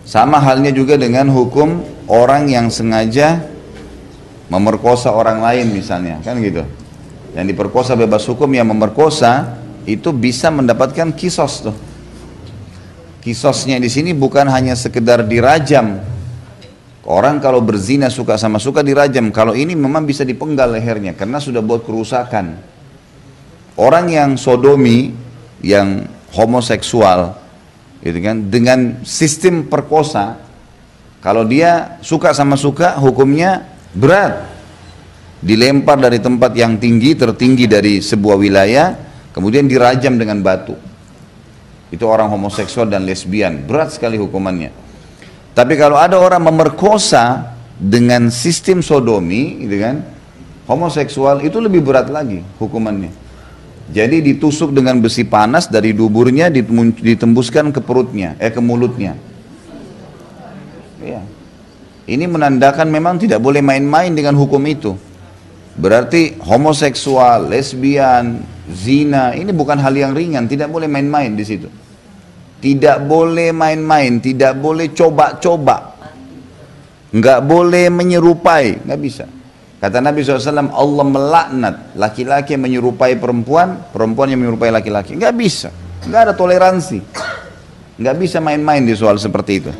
Sama halnya juga dengan hukum orang yang sengaja memerkosa orang lain misalnya, kan gitu. Yang diperkosa bebas hukum, yang memerkosa itu bisa mendapatkan kisos tuh. Kisosnya di sini bukan hanya sekedar dirajam. Orang kalau berzina suka sama suka dirajam. Kalau ini memang bisa dipenggal lehernya karena sudah buat kerusakan. Orang yang sodomi, yang homoseksual, gitu kan, dengan sistem perkosa, kalau dia suka sama suka, hukumnya berat. Dilempar dari tempat yang tinggi, tertinggi dari sebuah wilayah, kemudian dirajam dengan batu. Itu orang homoseksual dan lesbian, berat sekali hukumannya. Tapi kalau ada orang memerkosa dengan sistem sodomi, gitu kan, homoseksual, itu lebih berat lagi hukumannya. Jadi ditusuk dengan besi panas dari duburnya, ditembuskan ke perutnya, ke mulutnya. Ya. Ini menandakan memang tidak boleh main-main dengan hukum itu. Berarti homoseksual, lesbian, zina, ini bukan hal yang ringan, tidak boleh main-main di situ. Tidak boleh main-main, tidak boleh coba-coba, nggak boleh menyerupai, nggak bisa. Kata Nabi SAW, Allah melaknat laki-laki yang menyerupai perempuan, perempuan yang menyerupai laki-laki. Nggak bisa, nggak ada toleransi, nggak bisa main-main di soal seperti itu.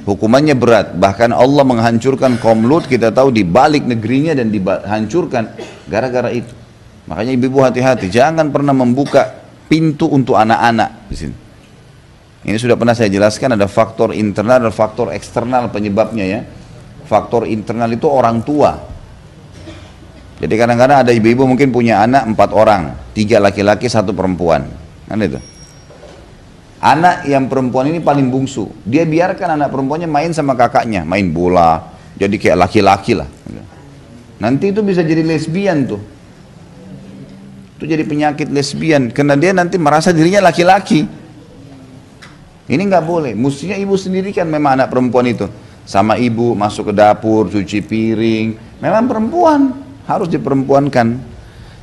Hukumannya berat, bahkan Allah menghancurkan kaum Lut, kita tahu di balik negerinya dan dihancurkan gara-gara itu. Makanya ibu-ibu hati-hati, jangan pernah membuka pintu untuk anak-anak di sini. Ini sudah pernah saya jelaskan, ada faktor internal dan faktor eksternal penyebabnya ya. Faktor internal itu orang tua. Jadi kadang-kadang ada ibu-ibu mungkin punya anak 4 orang, 3 laki-laki, 1 perempuan. Kan itu. Anak yang perempuan ini paling bungsu. Dia biarkan anak perempuannya main sama kakaknya, main bola, jadi kayak laki-laki lah. Nanti itu bisa jadi lesbian tuh. Itu jadi penyakit lesbian, karena dia nanti merasa dirinya laki-laki. Ini nggak boleh, mestinya ibu sendiri kan memang anak perempuan itu. Sama ibu masuk ke dapur, cuci piring, memang perempuan, harus diperempuankan.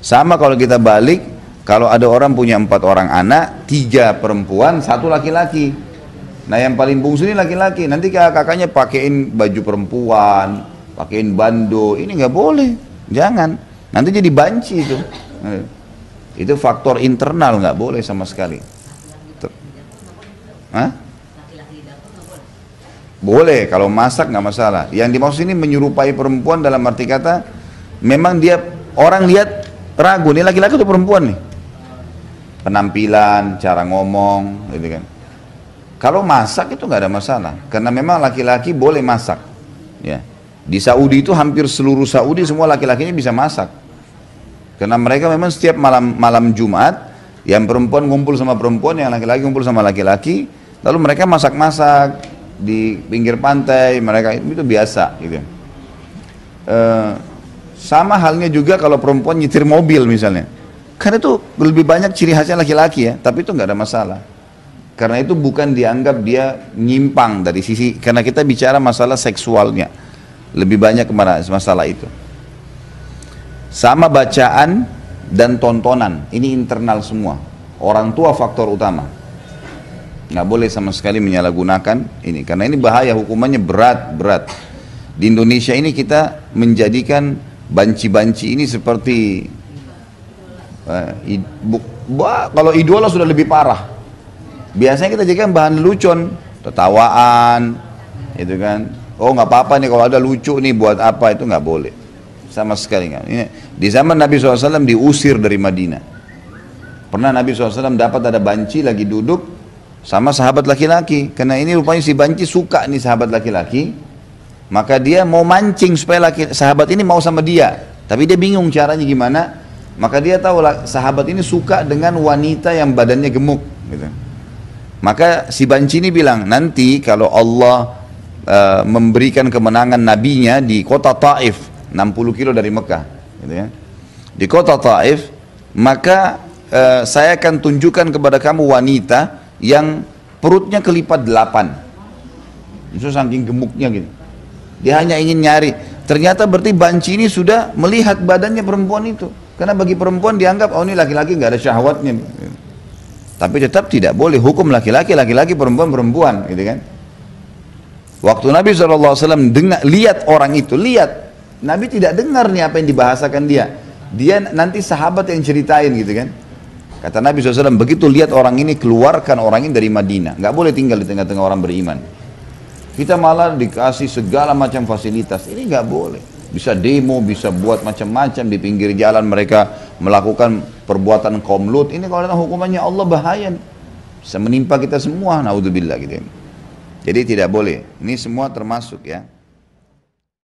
Sama kalau kita balik, kalau ada orang punya 4 orang anak, 3 perempuan, 1 laki-laki. Nah yang paling bungsu ini laki-laki, nanti kakaknya pakein baju perempuan, pakein bando, ini nggak boleh, jangan. Nanti jadi banci itu. Itu faktor internal, nggak boleh sama sekali. Hah? Boleh, kalau masak nggak masalah. Yang dimaksud ini menyerupai perempuan dalam arti kata, memang dia orang lihat ragu, nih laki-laki atau perempuan nih? Penampilan, cara ngomong, gitu kan. Kalau masak itu nggak ada masalah, karena memang laki-laki boleh masak. Ya. Di Saudi itu hampir seluruh Saudi semua laki-lakinya bisa masak, karena mereka memang setiap malam Jumat, yang perempuan ngumpul sama perempuan, yang laki-laki ngumpul sama laki-laki, lalu mereka masak-masak di pinggir pantai, mereka itu biasa, gitu. Sama halnya juga kalau perempuan nyetir mobil misalnya. Karena itu lebih banyak ciri khasnya laki-laki ya, tapi itu nggak ada masalah. Karena itu bukan dianggap dia nyimpang dari sisi, karena kita bicara masalah seksualnya. Lebih banyak kemana masalah itu. Sama bacaan dan tontonan, ini internal semua. Orang tua faktor utama. Nggak boleh sama sekali menyalahgunakan ini, karena ini bahaya, hukumannya berat. Di Indonesia ini kita menjadikan banci-banci ini seperti kalau idola sudah lebih parah. Biasanya kita jadikan bahan lelucon, tertawaan, itu kan. Oh nggak apa-apa nih kalau ada lucu nih, buat apa, itu nggak boleh sama sekali nggak. Ini di zaman Nabi SAW diusir dari Madinah. Pernah Nabi SAW dapat ada banci lagi duduk sama sahabat laki-laki, karena ini rupanya si banci suka nih sahabat laki-laki, maka dia mau mancing supaya sahabat ini mau sama dia, tapi dia bingung caranya gimana. Maka dia tahu sahabat ini suka dengan wanita yang badannya gemuk, gitu. Maka si banci ini bilang, nanti kalau Allah memberikan kemenangan nabinya di kota Taif, 60 kilo dari Mekah, gitu ya, di kota Taif, maka saya akan tunjukkan kepada kamu wanita yang perutnya kelipat 8. Itu saking gemuknya gitu. Dia hanya ingin nyari. Ternyata berarti banci ini sudah melihat badannya perempuan itu. Karena bagi perempuan dianggap, oh ini laki-laki nggak ada syahwatnya. Tapi tetap tidak boleh, hukum laki-laki, laki-laki, perempuan, perempuan, gitu kan. Waktu Nabi SAW dengar, lihat orang itu, lihat. Nabi tidak dengar nih apa yang dibahasakan dia. Dia nanti sahabat yang ceritain gitu kan. Kata Nabi SAW, begitu lihat orang ini, keluarkan orang ini dari Madinah. Nggak boleh tinggal di tengah-tengah orang beriman. Kita malah dikasih segala macam fasilitas. Ini nggak boleh. Bisa demo, bisa buat macam-macam di pinggir jalan, mereka melakukan perbuatan kaum Lut. Ini kalau datang hukumannya Allah bahaya. Bisa menimpa kita semua, naudzubillah gitu. Jadi tidak boleh. Ini semua termasuk ya.